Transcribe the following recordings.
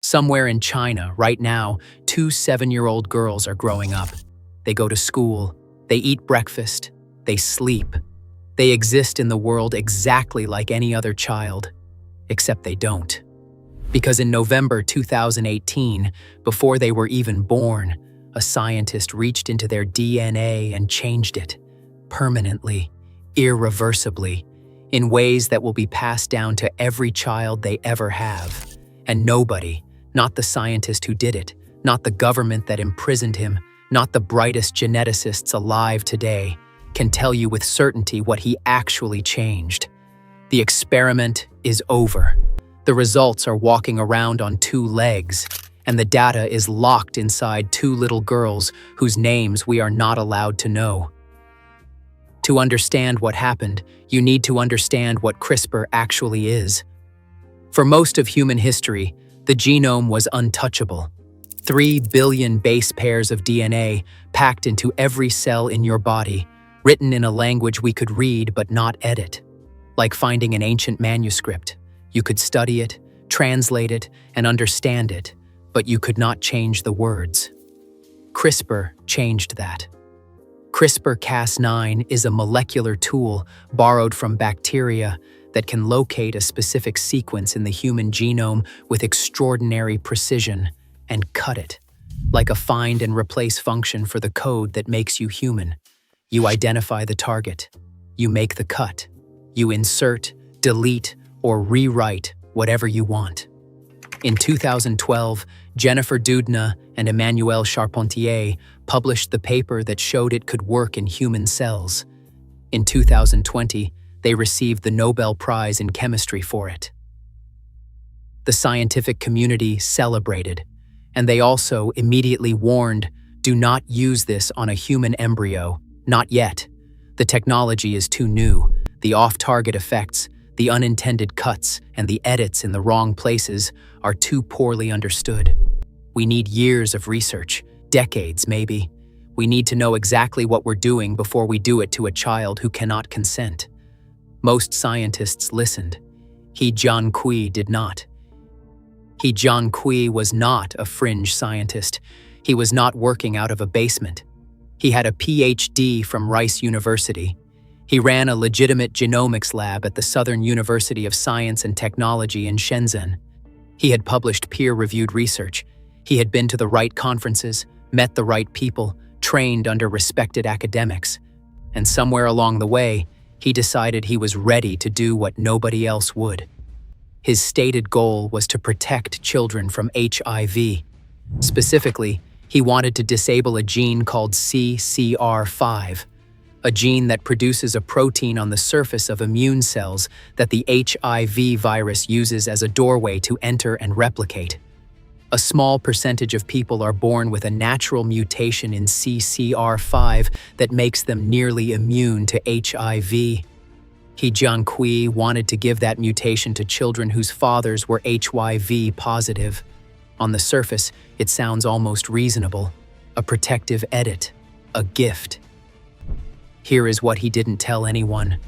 Somewhere in China, right now, 2 7-year-old girls are growing up. They go to school, they eat breakfast, they sleep. They exist in the world exactly like any other child, except they don't. Because in November 2018, before they were even born, a scientist reached into their DNA and changed it, permanently, irreversibly, in ways that will be passed down to every child they ever have. And nobody, not the scientist who did it, not the government that imprisoned him, not the brightest geneticists alive today, can tell you with certainty what he actually changed. The experiment is over. The results are walking around on 2 legs, and the data is locked inside 2 little girls whose names we are not allowed to know. To understand what happened, you need to understand what CRISPR actually is. For most of human history, the genome was untouchable. 3 billion base pairs of DNA packed into every cell in your body, written in a language we could read but not edit. Like finding an ancient manuscript. You could study it, translate it, and understand it, but you could not change the words. CRISPR changed that. CRISPR-Cas9 is a molecular tool borrowed from bacteria that can locate a specific sequence in the human genome with extraordinary precision and cut it, like a find and replace function for the code that makes you human. You identify the target, you make the cut, you insert, delete, or rewrite whatever you want. In 2012, Jennifer Doudna and Emmanuel Charpentier published the paper that showed it could work in human cells. In 2020, they received the Nobel Prize in Chemistry for it. The scientific community celebrated, and they also immediately warned, do not use this on a human embryo, not yet. The technology is too new, the off-target effects, the unintended cuts, and the edits in the wrong places are too poorly understood. We need years of research, decades maybe. We need to know exactly what we're doing before we do it to a child who cannot consent. Most scientists listened. He Jiankui did not. He Jiankui was not a fringe scientist. He was not working out of a basement. He had a PhD from Rice University. He ran a legitimate genomics lab at the Southern University of Science and Technology in Shenzhen. He had published peer-reviewed research. He had been to the right conferences, met the right people, trained under respected academics. And somewhere along the way, he decided he was ready to do what nobody else would. His stated goal was to protect children from HIV. Specifically, he wanted to disable a gene called CCR5, a gene that produces a protein on the surface of immune cells that the HIV virus uses as a doorway to enter and replicate. A small percentage of people are born with a natural mutation in CCR5 that makes them nearly immune to HIV. He Jiankui wanted to give that mutation to children whose fathers were HIV positive. On the surface, it sounds almost reasonable. A protective edit, a gift. Here is what he didn't tell anyone.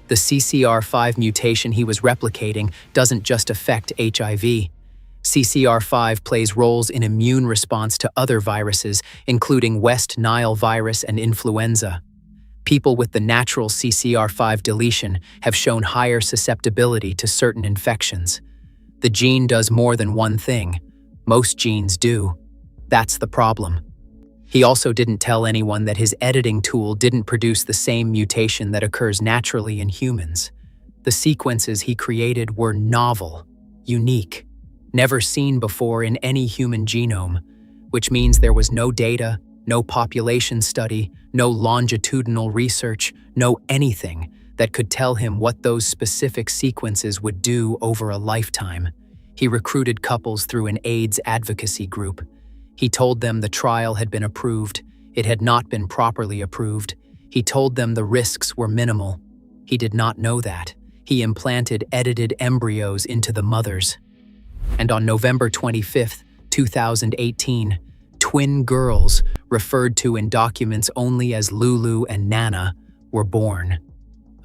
The CCR5 mutation he was replicating doesn't just affect HIV. CCR5 plays roles in immune response to other viruses, including West Nile virus and influenza. People with the natural CCR5 deletion have shown higher susceptibility to certain infections. The gene does more than one thing. Most genes do. That's the problem. He also didn't tell anyone that his editing tool didn't produce the same mutation that occurs naturally in humans. The sequences he created were novel, unique, never seen before in any human genome, which means there was no data, no population study, no longitudinal research, no anything that could tell him what those specific sequences would do over a lifetime. He recruited couples through an AIDS advocacy group. He told them the trial had been approved. It had not been properly approved. He told them the risks were minimal. He did not know that. He implanted edited embryos into the mothers. And on November 25, 2018, twin girls, referred to in documents only as Lulu and Nana, were born.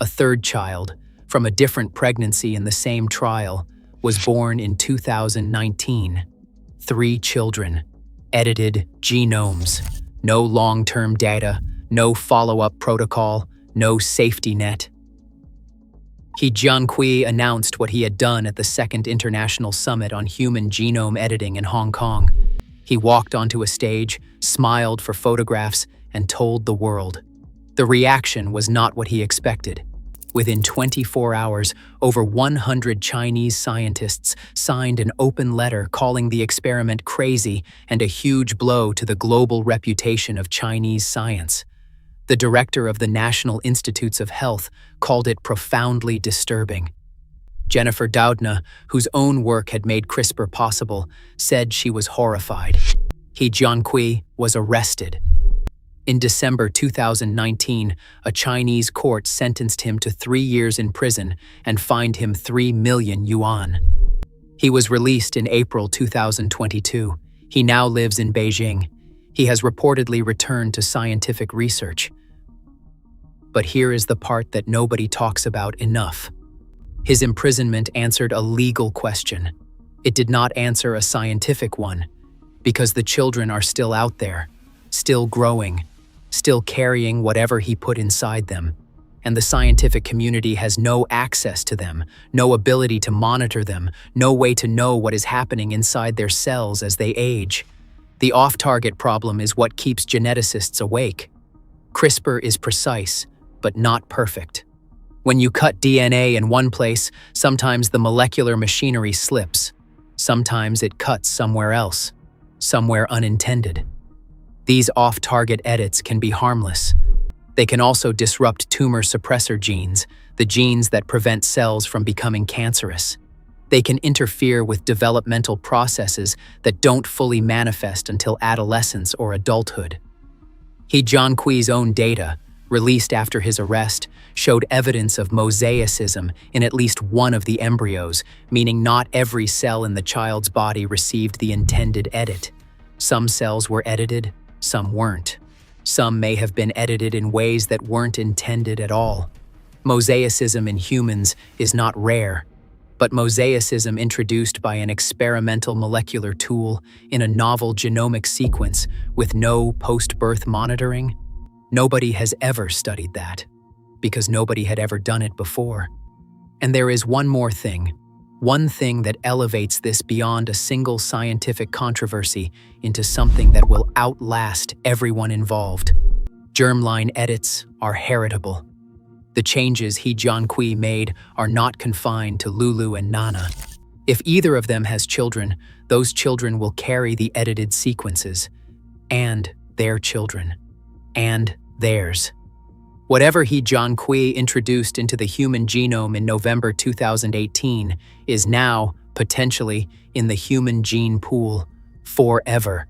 A third child, from a different pregnancy in the same trial, was born in 2019. 3 children, edited genomes, no long-term data, no follow-up protocol, no safety net. He Jiankui announced what he had done at the Second International Summit on Human Genome Editing in Hong Kong. He walked onto a stage, smiled for photographs, and told the world. The reaction was not what he expected. Within 24 hours, over 100 Chinese scientists signed an open letter calling the experiment crazy and a huge blow to the global reputation of Chinese science. The director of the National Institutes of Health called it profoundly disturbing. Jennifer Doudna, whose own work had made CRISPR possible, said she was horrified. He Jiankui was arrested. In December 2019, a Chinese court sentenced him to 3 years in prison and fined him 3 million yuan. He was released in April 2022. He now lives in Beijing. He has reportedly returned to scientific research. But here is the part that nobody talks about enough. His imprisonment answered a legal question. It did not answer a scientific one, because the children are still out there, still growing, still carrying whatever he put inside them, and the scientific community has no access to them, no ability to monitor them, no way to know what is happening inside their cells as they age. The off-target problem is what keeps geneticists awake. CRISPR is precise, but not perfect. When you cut DNA in one place, sometimes the molecular machinery slips. Sometimes it cuts somewhere else, somewhere unintended. These off-target edits can be harmless. They can also disrupt tumor suppressor genes, the genes that prevent cells from becoming cancerous. They can interfere with developmental processes that don't fully manifest until adolescence or adulthood. He Jiankui's own data, released after his arrest, showed evidence of mosaicism in at least one of the embryos, meaning not every cell in the child's body received the intended edit. Some cells were edited, some weren't. Some may have been edited in ways that weren't intended at all. Mosaicism in humans is not rare, but mosaicism introduced by an experimental molecular tool in a novel genomic sequence with no post-birth monitoring, nobody has ever studied that, because nobody had ever done it before. And there is one more thing. One thing that elevates this beyond a single scientific controversy into something that will outlast everyone involved. Germline edits are heritable. The changes He Jiankui made are not confined to Lulu and Nana. If either of them has children, those children will carry the edited sequences, and their children, and theirs. Whatever He Jiankui introduced into the human genome in November 2018 is now, potentially, in the human gene pool forever.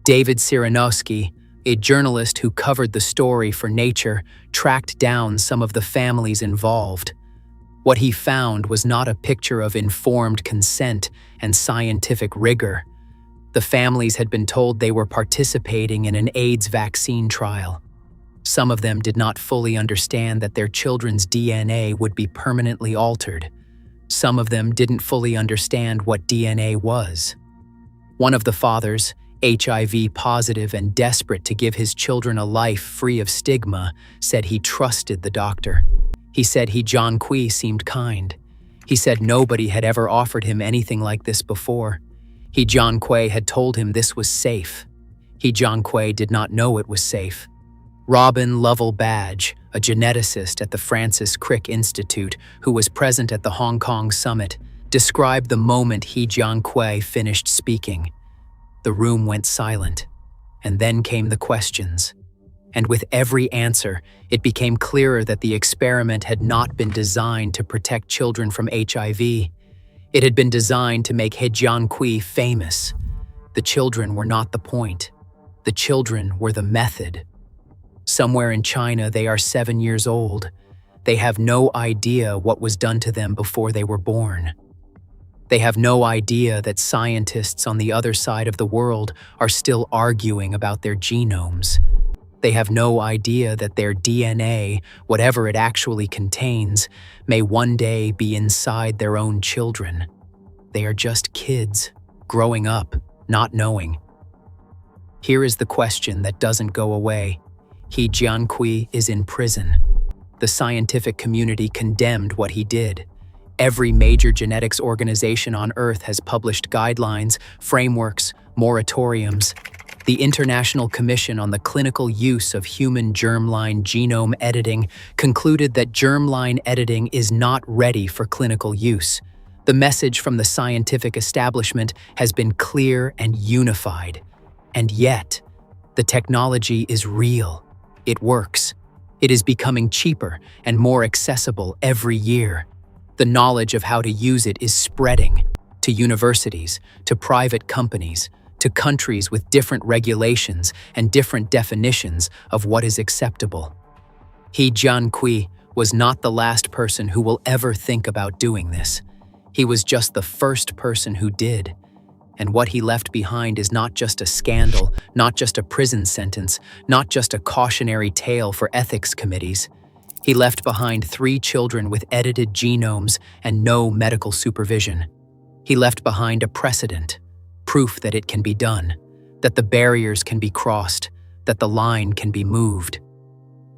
David Siranowski, a journalist who covered the story for Nature, tracked down some of the families involved. What he found was not a picture of informed consent and scientific rigor. The families had been told they were participating in an AIDS vaccine trial. Some of them did not fully understand that their children's DNA would be permanently altered. Some of them didn't fully understand what DNA was. One of the fathers, HIV positive and desperate to give his children a life free of stigma, said he trusted the doctor. He said He Jiankui seemed kind. He said nobody had ever offered him anything like this before. He Jiankui had told him this was safe. He Jiankui did not know it was safe. Robin Lovell Badge, a geneticist at the Francis Crick Institute who was present at the Hong Kong summit, described the moment He Jiankui finished speaking. The room went silent, and then came the questions. And with every answer, it became clearer that the experiment had not been designed to protect children from HIV. It had been designed to make He Jiankui famous. The children were not the point. The children were the method. Somewhere in China, they are 7 years old. They have no idea what was done to them before they were born. They have no idea that scientists on the other side of the world are still arguing about their genomes. They have no idea that their DNA, whatever it actually contains, may one day be inside their own children. They are just kids, growing up, not knowing. Here is the question that doesn't go away. He Jiankui is in prison. The scientific community condemned what he did. Every major genetics organization on Earth has published guidelines, frameworks, moratoriums. The International Commission on the Clinical Use of Human Germline Genome Editing concluded that germline editing is not ready for clinical use. The message from the scientific establishment has been clear and unified. And yet, the technology is real. It works. It is becoming cheaper and more accessible every year. The knowledge of how to use it is spreading to universities, to private companies, to countries with different regulations and different definitions of what is acceptable. He Jiankui was not the last person who will ever think about doing this. He was just the first person who did. And what he left behind is not just a scandal, not just a prison sentence, not just a cautionary tale for ethics committees. He left behind 3 children with edited genomes and no medical supervision. He left behind a precedent, proof that it can be done, that the barriers can be crossed, that the line can be moved.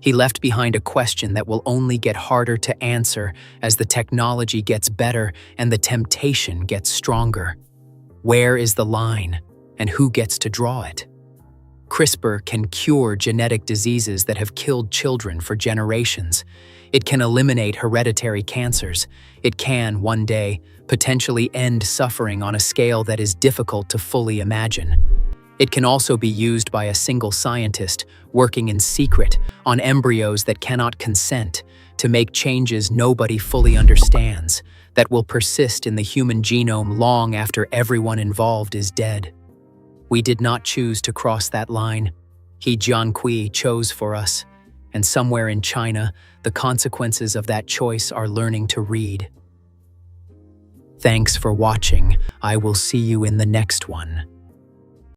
He left behind a question that will only get harder to answer as the technology gets better and the temptation gets stronger. Where is the line, and who gets to draw it? CRISPR can cure genetic diseases that have killed children for generations. It can eliminate hereditary cancers. It can, one day, potentially end suffering on a scale that is difficult to fully imagine. It can also be used by a single scientist working in secret on embryos that cannot consent to make changes nobody fully understands, that will persist in the human genome long after everyone involved is dead. We did not choose to cross that line. He Jiankui chose for us, and somewhere in China, the consequences of that choice are learning to read. Thanks for watching. I will see you in the next one.